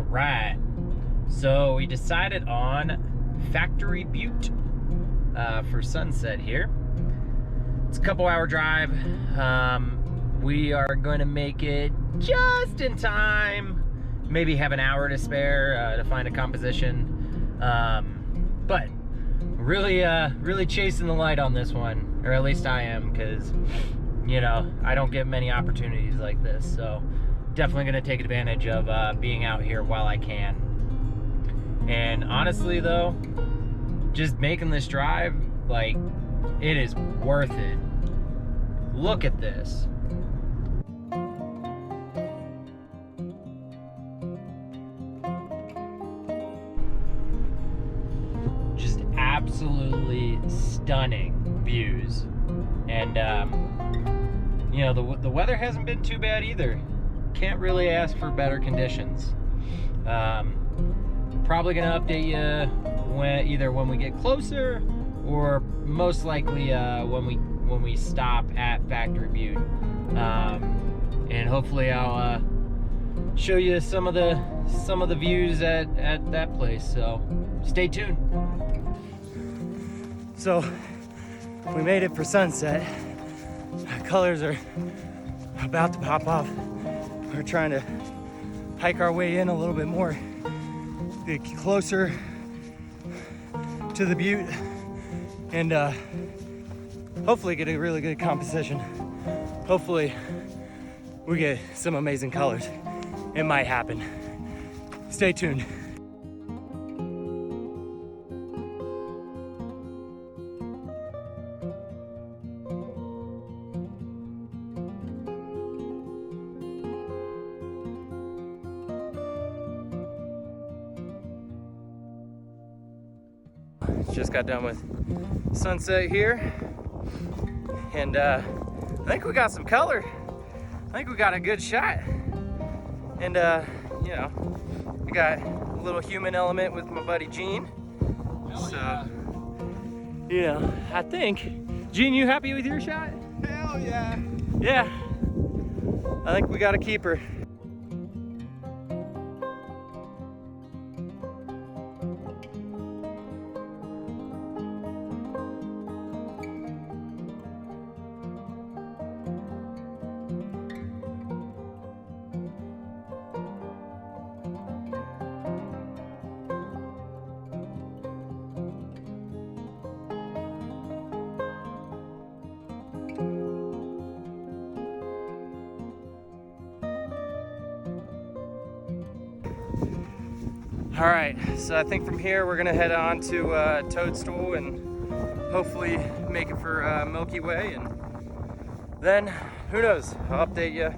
All right, so we decided on Factory Butte for sunset here. It's a couple-hour drive. We are going to make it just in time. Maybe have an hour to spare to find a composition. But really chasing the light on this one, or at least I am, because you know I don't get many opportunities like this. So definitely going to take advantage of being out here while I can. And honestly though, just making this drive, like, it is worth it. Look at this. Just absolutely stunning views. And you know, the weather hasn't been too bad either. Can't really ask for better conditions. Probably gonna update you either when we get closer, or most likely when we stop at Factory Butte. And hopefully I'll show you some of the views at that place. So stay tuned. So we made it for sunset. The colors are about to pop off. We're trying to hike our way in a little bit more, get closer to the butte, and hopefully get a really good composition. Hopefully we get some amazing colors. It might happen. Stay tuned. Just got done with sunset here, and I think we got some color. I think we got a good shot. And you know, we got a little human element with my buddy Gene. So yeah. You know, I think, Gene, you happy with your shot? Hell yeah. Yeah, I think we got a keeper. All right, so I think from here we're gonna head on to Toadstool and hopefully make it for Milky Way, and then who knows, I'll update you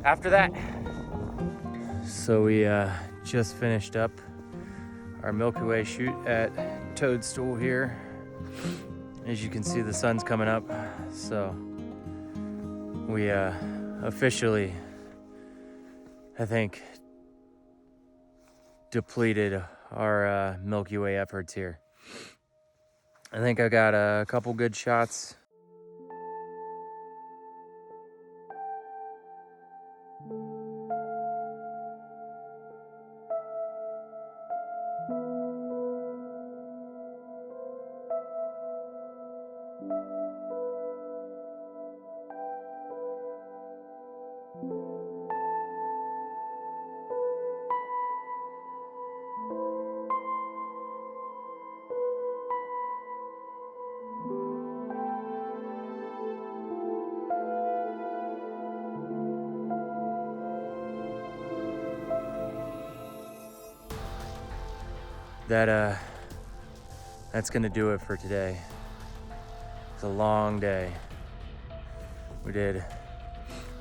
after that. So we just finished up our Milky Way shoot at Toadstool here. As you can see, the sun's coming up, so we officially, I think, depleted our Milky Way efforts here. I think I got a couple good shots. That's gonna do it for today. It's a long day. We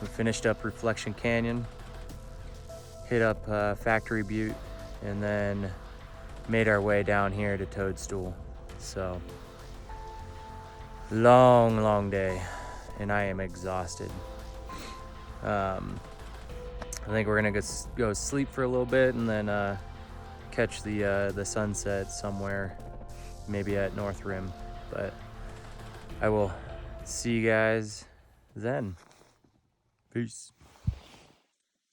finished up Reflection Canyon, hit up Factory Butte, and then made our way down here to Toadstool. So long day, and I am exhausted. I think we're gonna go sleep for a little bit, and then catch the sunset somewhere, maybe at North Rim. But I will see you guys then. Peace.